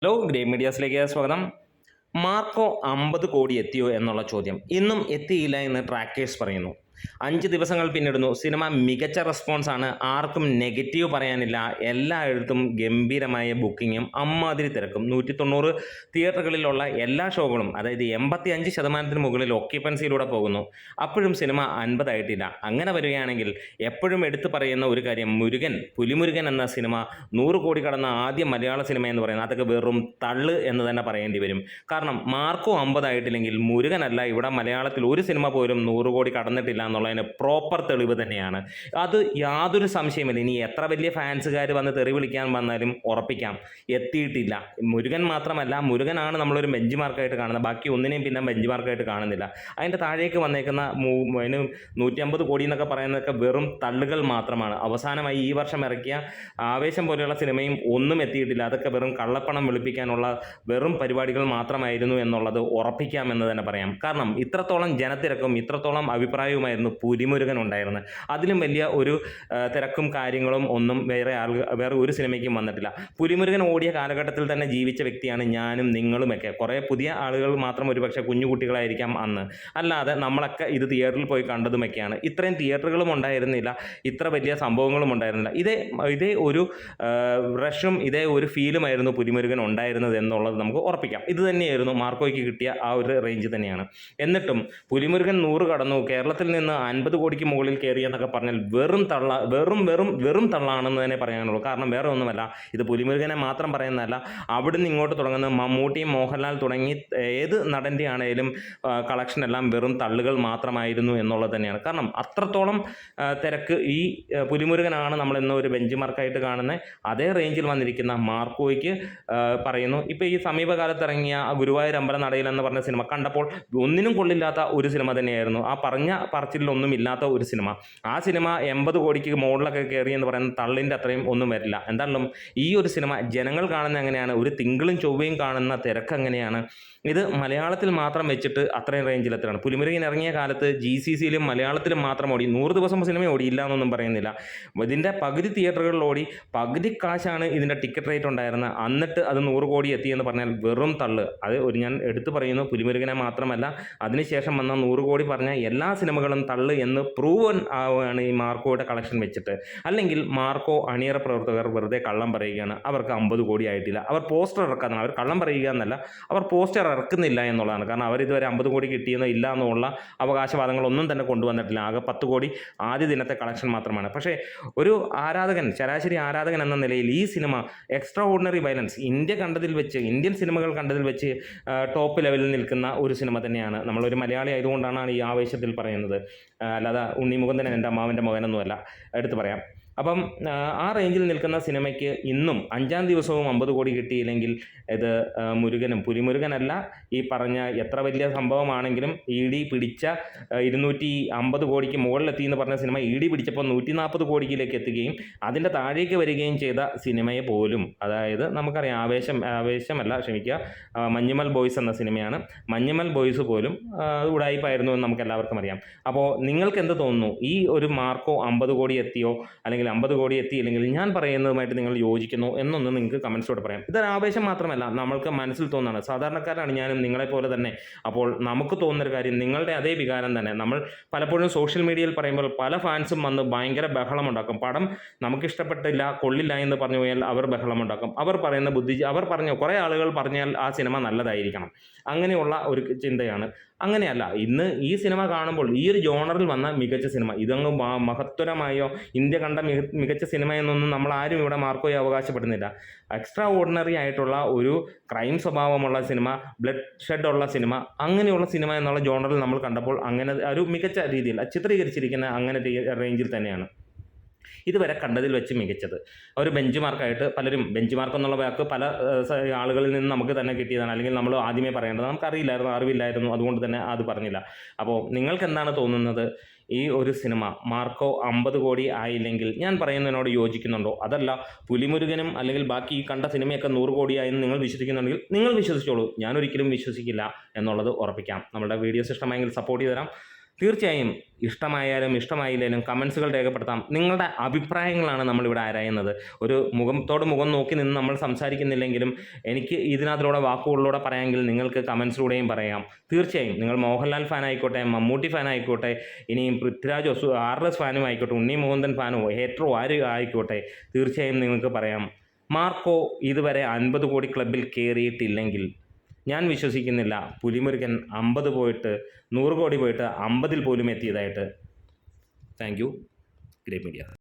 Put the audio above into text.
Hello great മീഡിയാസിലേക്ക് സ്വാഗതം. Marco 50 കോടി എത്തിയോ എന്നുള്ള ചോദ്യം ഇന്നും എത്തിയില്ല എന്ന് ട്രാക്കേഴ്സ് പറയുന്നു. 5 ദിവസങ്ങൾ പിന്നിടുന്നു. സിനിമ മികച്ച റെസ്പോൺസാണ്, ആർക്കും നെഗറ്റീവ് പറയാനില്ല. എല്ലായിടത്തും ഗംഭീരമായ ബുക്കിങ്ങും അമ്മാതിരി തിരക്കും. 190 തിയേറ്ററുകളിലുള്ള എല്ലാ ഷോകളും, അതായത് 85% മുകളിൽ ഓക്യുപ്പൻസിയിലൂടെ പോകുന്നു. അപ്പോഴും സിനിമ 50 ആയിട്ടില്ല. അങ്ങനെ വരികയാണെങ്കിൽ എപ്പോഴും എടുത്തു പറയുന്ന ഒരു കാര്യം, പുലിമുരുകൻ എന്ന സിനിമ 100 കോടി കടന്ന ആദ്യ മലയാള സിനിമ എന്ന് പറയുന്നത് അതൊക്കെ വെറും തള്ള് എന്ന് തന്നെ പറയേണ്ടി വരും. കാരണം മാർക്കോ 50 ആയിട്ടില്ലെങ്കിൽ മുരുകനല്ല, ഇവിടെ മലയാളത്തിൽ ഒരു സിനിമ പോലും 100 കോടി കടന്നിട്ടില്ല എന്നുള്ളതിന് പ്രോപ്പർ തെളിവ് തന്നെയാണ്. അത് യാതൊരു സംശയമില്ല. ഇനി എത്ര വലിയ ഫാൻസുകാർ വന്ന് തെറി വിളിക്കാൻ വന്നാലും ഉറപ്പിക്കാം, എത്തിയിട്ടില്ല. മുരുകൻ മാത്രമല്ല, മുരുകനാണ് നമ്മളൊരു ബെഞ്ച് മാർക്കായിട്ട് കാണുന്നത്. ബാക്കി ഒന്നിനെയും പിന്നെ ബെഞ്ച് മാർക്കായിട്ട് കാണുന്നില്ല. അതിൻ്റെ താഴേക്ക് വന്നേക്കുന്ന 150 കോടി എന്നൊക്കെ പറയുന്നതൊക്കെ വെറും തള്ളുകൾ മാത്രമാണ്. അവസാനമായി ഈ വർഷം ഇറക്കിയ ആവേശം പോലെയുള്ള സിനിമയും ഒന്നും എത്തിയിട്ടില്ല. അതൊക്കെ വെറും കള്ളപ്പണം വെളുപ്പിക്കാനുള്ള വെറും പരിപാടികൾ മാത്രമായിരുന്നു എന്നുള്ളത് ഉറപ്പിക്കാമെന്ന് തന്നെ പറയാം. കാരണം ഇത്രത്തോളം ജനത്തിരക്കും ഇത്രത്തോളം അഭിപ്രായവുമായിരുന്നു പുലിമുരുകൻ ഉണ്ടായിരുന്നത്. അതിലും വലിയ ഒരു തിരക്കും കാര്യങ്ങളും ഒന്നും വേറെ ഒരു സിനിമയ്ക്കും വന്നിട്ടില്ല. പുലിമുരുകൻ ഓടിയ കാലഘട്ടത്തിൽ തന്നെ ജീവിച്ച വ്യക്തിയാണ് ഞാനും നിങ്ങളുമൊക്കെ. കുറേ പുതിയ ആളുകൾ മാത്രം ഒരുപക്ഷെ കുഞ്ഞുകുട്ടികളായിരിക്കാം അന്ന്, അല്ലാതെ നമ്മളൊക്കെ ഇത് തിയേറ്ററിൽ പോയി കണ്ടതുമൊക്കെയാണ്. ഇത്രയും തിയേറ്ററുകളും ഉണ്ടായിരുന്നില്ല, ഇത്ര വലിയ സംഭവങ്ങളും ഉണ്ടായിരുന്നില്ല. ഇതേ ഒരു റഷും ഇതേ ഒരു ഫീലുമായിരുന്നു പുലിമുരുകൻ ഉണ്ടായിരുന്നത് എന്നുള്ളത് നമുക്ക് ഉറപ്പിക്കാം. ഇത് തന്നെയായിരുന്നു മാർക്കോയ്ക്ക് കിട്ടിയ ആ ഒരു റേഞ്ച് തന്നെയാണ്. എന്നിട്ടും പുലിമുരുകൻ 100 കടന്നു, കേരളത്തിൽ നിന്ന് 50 കോടിക്ക് മുകളിൽ കയറി എന്നൊക്കെ പറഞ്ഞാൽ വെറും തള്ളാണെന്ന് തന്നെ പറയാനുള്ളൂ. കാരണം വേറെ ഒന്നുമല്ല, ഇത് പുലിമുരുകനെ മാത്രം പറയുന്നതല്ല, അവിടുന്ന് ഇങ്ങോട്ട് തുടങ്ങുന്ന മമ്മൂട്ടി, മോഹൻലാൽ തുടങ്ങി ഏത് നടൻ്റെ ആണെങ്കിലും കളക്ഷൻ എല്ലാം വെറും തള്ളുകൾ മാത്രമായിരുന്നു എന്നുള്ളത് തന്നെയാണ്. കാരണം അത്രത്തോളം തിരക്ക് ഈ പുലിമുരുകനാണ് നമ്മളിന്ന് ഒരു ബെഞ്ച് മാർക്കായിട്ട് കാണുന്ന അതേ റേഞ്ചിൽ വന്നിരിക്കുന്ന മാർക്കോയ്ക്ക് പറയുന്നു. ഇപ്പോൾ ഈ സമീപകാലത്ത് ഇറങ്ങിയ ഗുരുവായൂർ അമ്പലനടയിൽ എന്ന് പറഞ്ഞ സിനിമ കണ്ടപ്പോൾ ഒന്നിനും കൊള്ളില്ലാത്ത ഒരു സിനിമ തന്നെയായിരുന്നു. ആ പറഞ്ഞ പറച്ചിലൊന്നും ഇല്ലാത്ത ഒരു സിനിമ. ആ സിനിമ 80 കോടിക്ക് മുകളിലൊക്കെ കയറി എന്ന് പറയുന്ന തള്ളിൻ്റെ അത്രയും ഒന്നും വരില്ല. എന്തായാലും ഈ ഒരു സിനിമ ജനങ്ങൾ കാണുന്ന എങ്ങനെയാണ്, ഒരു തിങ്കളും ചൊവ്വയും കാണുന്ന തിരക്ക് എങ്ങനെയാണ്, ഇത് മലയാളത്തിൽ മാത്രം വെച്ചിട്ട് അത്രയും റേഞ്ചിലെത്തുകയാണ്. പുലിമുരുകൻ ഇറങ്ങിയ കാലത്ത് GCCയിലും മലയാളത്തിലും മാത്രം ഓടി, 100 ദിവസം സിനിമ ഓടിയില്ല എന്നൊന്നും പറയുന്നില്ല. ഇതിൻ്റെ പകുതി തിയേറ്ററുകളിൽ ഓടി, പകുതി കാശാണ് ഇതിൻ്റെ ടിക്കറ്റ് റേറ്റ് ഉണ്ടായിരുന്നത്. എന്നിട്ട് അത് 100 കോടി എത്തിയെന്ന് പറഞ്ഞാൽ വെറും തള്ള്. അത് ഞാൻ എടുത്തു പറയുന്നു, പുലിമുരുകനെ മാത്രമല്ല, അതിനുശേഷം വന്ന 100 കോടി പറഞ്ഞ എല്ലാ സിനിമകളും തള്ള് എന്ന് പ്രൂവൻ ആവുകയാണ് ഈ മാർക്കോയുടെ കളക്ഷൻ വെച്ചിട്ട്. അല്ലെങ്കിൽ മാർക്കോ അണിയറ പ്രവർത്തകർ വെറുതെ കള്ളം പറയുകയാണ്, അവർക്ക് 50 കോടി ആയിട്ടില്ല. അവർ പോസ്റ്റർ ഇറക്കാന്നാണ്, അവർ കള്ളം പറയുക എന്നല്ല, അവർ പോസ്റ്റർ ഇറക്കുന്നില്ല എന്നുള്ളതാണ്. കാരണം അവരിതുവരെ 50 കോടി കിട്ടിയെന്നോ ഇല്ല എന്നുള്ള അവകാശവാദങ്ങളൊന്നും തന്നെ കൊണ്ടുവന്നിട്ടില്ല. ആകെ 10 കോടി ആദ്യ ദിനത്തെ കളക്ഷൻ മാത്രമാണ്. പക്ഷേ ഒരു ആരാധകൻ, ശരാശരി ആരാധകൻ എന്ന നിലയിൽ ഈ cinema extra ordinary violence Indian സിനിമകൾ കണ്ടതിൽ വെച്ച് ടോപ്പ് ലെവലിൽ നിൽക്കുന്ന ഒരു സിനിമ തന്നെയാണ്. നമ്മളൊരു മലയാളി ആയതുകൊണ്ടാണ് ഈ ആവേശത്തിൽ പറയുന്നത്, അല്ലാതെ ഉണ്ണിമുകുന്ദൻ എൻ്റെ അമ്മാവൻ്റെ മകനൊന്നുമല്ല, എടുത്തു പറയാം. അപ്പം ആ റേഞ്ചിൽ നിൽക്കുന്ന സിനിമയ്ക്ക് ഇന്നും 5-ാം ദിവസവും 50 കോടി കിട്ടിയില്ലെങ്കിൽ ഇത് പുലിമുരുകനല്ല, ഈ പറഞ്ഞ എത്ര വലിയ സംഭവമാണെങ്കിലും ED പിടിച്ച 250 കോടിക്ക് മുകളിലെത്തി എന്ന് പറഞ്ഞ സിനിമ ED പിടിച്ചപ്പോൾ 140 കോടിയിലേക്ക് എത്തുകയും അതിൻ്റെ താഴേക്ക് വരികയും ചെയ്ത സിനിമയെ പോലും, അതായത് നമുക്കറിയാം മഞ്ഞുമൽ ബോയ്സ് എന്ന സിനിമയാണ്. മഞ്ഞുമൽ ബോയ്സ് പോലും ഉടായിപ്പായിരുന്നു എന്ന് നമുക്ക് എല്ലാവർക്കും അറിയാം. അപ്പോൾ നിങ്ങൾക്ക് എന്ത് തോന്നുന്നു, ഈ ഒരു മാർക്കോ 50 കോടി എത്തിയോ അല്ലെങ്കിൽ 50 കോടി എത്തിയില്ലെങ്കിൽ ഞാൻ പറയുന്നതുമായിട്ട് നിങ്ങൾ യോജിക്കുന്നു എന്നൊന്ന് നിങ്ങൾക്ക് കമൻസിലൂടെ പറയാം. ഇതൊരു ആവേശം മാത്രമല്ല, നമ്മൾക്ക് മനസ്സിൽ തോന്നുന്നതാണ്. സാധാരണക്കാരാണ് ഞാനും നിങ്ങളെപ്പോലെ തന്നെ. അപ്പോൾ നമുക്ക് തോന്നുന്നൊരു കാര്യം, നിങ്ങളുടെ അതേ വികാരം തന്നെ. നമ്മൾ പലപ്പോഴും സോഷ്യൽ മീഡിയയിൽ പറയുമ്പോൾ പല ഫാൻസും വന്ന് ഭയങ്കര ബഹളമുണ്ടാക്കും. പടം നമുക്കിഷ്ടപ്പെട്ടില്ല, കൊള്ളില്ല എന്ന് പറഞ്ഞു പോയാൽ അവർ ബഹളമുണ്ടാക്കും. അവർ പറഞ്ഞ കുറേ ആളുകൾ പറഞ്ഞാൽ ആ സിനിമ നല്ലതായിരിക്കണം, അങ്ങനെയുള്ള ഒരു ചിന്തയാണ്. അങ്ങനെയല്ല, ഇന്ന് ഈ സിനിമ കാണുമ്പോൾ ഈ ഒരു ജോണറിൽ വന്ന മികച്ച സിനിമ, ഇതങ്ങ് മഹത്തരമായോ ഇന്ത്യ കണ്ട മികച്ച സിനിമ എന്നൊന്നും നമ്മൾ ആരും ഇവിടെ മാർക്കോയെ അവകാശപ്പെടുന്നില്ല. എക്സ്ട്രാ ഓർഡിനറി ആയിട്ടുള്ള ഒരു ക്രൈം സ്വഭാവമുള്ള സിനിമ, ബ്ലഡ് ഷെഡ് ഉള്ള സിനിമ, അങ്ങനെയുള്ള സിനിമ എന്നുള്ള ജോണറിൽ നമ്മൾ കണ്ടപ്പോൾ അങ്ങനെ ഒരു മികച്ച രീതിയിൽ ചിത്രീകരിച്ചിരിക്കുന്ന അങ്ങനെ റേഞ്ചിൽ തന്നെയാണ് ഇതുവരെ കണ്ടതിൽ വെച്ച് മികച്ചത്. ഒരു ബെഞ്ച് മാർക്കായിട്ട് പലരും, ബെഞ്ച് മാർക്ക് എന്നുള്ള വാക്ക് പല ആളുകളിൽ നിന്ന് നമുക്ക് തന്നെ കിട്ടിയതാണ്, അല്ലെങ്കിൽ നമ്മൾ ആദ്യമേ പറയേണ്ടത്. അറിവില്ലായിരുന്നു, അതുകൊണ്ട് തന്നെ അത് പറഞ്ഞില്ല. അപ്പോൾ നിങ്ങൾക്ക് എന്താണ് തോന്നുന്നത്? ഈ ഒരു സിനിമ മാർക്കോ 50 കോടി ആയില്ലെങ്കിൽ ഞാൻ പറയുന്നതിനോട് യോജിക്കുന്നുണ്ടോ? അതല്ല, പുലിമുരുകനും അല്ലെങ്കിൽ ബാക്കി ഈ കണ്ട സിനിമയൊക്കെ 100 കോടിയായെന്ന് നിങ്ങൾ വിശ്വസിക്കുന്നുണ്ടെങ്കിൽ നിങ്ങൾ വിശ്വസിച്ചോളൂ, ഞാനൊരിക്കലും വിശ്വസിക്കില്ല എന്നുള്ളത് ഉറപ്പിക്കാം. നമ്മുടെ വീഡിയോസ് ഇഷ്ടമായെങ്കിൽ സപ്പോർട്ട് ചെയ്ത് തരാം. തീർച്ചയായും ഇഷ്ടമായാലും ഇഷ്ടമായില്ലെങ്കിലും കമൻസുകൾ രേഖപ്പെടുത്താം. നിങ്ങളുടെ അഭിപ്രായങ്ങളാണ് നമ്മളിവിടെ ആരായുന്നത്. ഒരു മുഖത്തോട് മുഖം നോക്കി നിന്ന് നമ്മൾ സംസാരിക്കുന്നില്ലെങ്കിലും എനിക്ക് ഇതിനകത്തിലൂടെ വാക്കുകളിലൂടെ പറയാമെങ്കിൽ നിങ്ങൾക്ക് കമൻസിലൂടെയും പറയാം. തീർച്ചയായും നിങ്ങൾ മോഹൻലാൽ ഫാൻ ആയിക്കോട്ടെ, മമ്മൂട്ടി ഫാൻ ആയിക്കോട്ടെ, ഇനിയും പൃഥ്വിരാജോ RS ഫാനും ആയിക്കോട്ടെ, ഉണ്ണി മുകുന്ദൻ ഫാനോ ഹേറ്ററോ ആര് ആയിക്കോട്ടെ, തീർച്ചയായും നിങ്ങൾക്ക് പറയാം. മാർക്കോ ഇതുവരെ 50 കോടി ക്ലബിൽ കയറിയിട്ടില്ലെങ്കിൽ ഞാൻ വിശ്വസിക്കുന്നില്ല പുലിമുരുകൻ 50 പോയിട്ട് 100 കോടി പോയിട്ട് 50 പോലും എത്തിയതായിട്ട്. Thank you. Great media.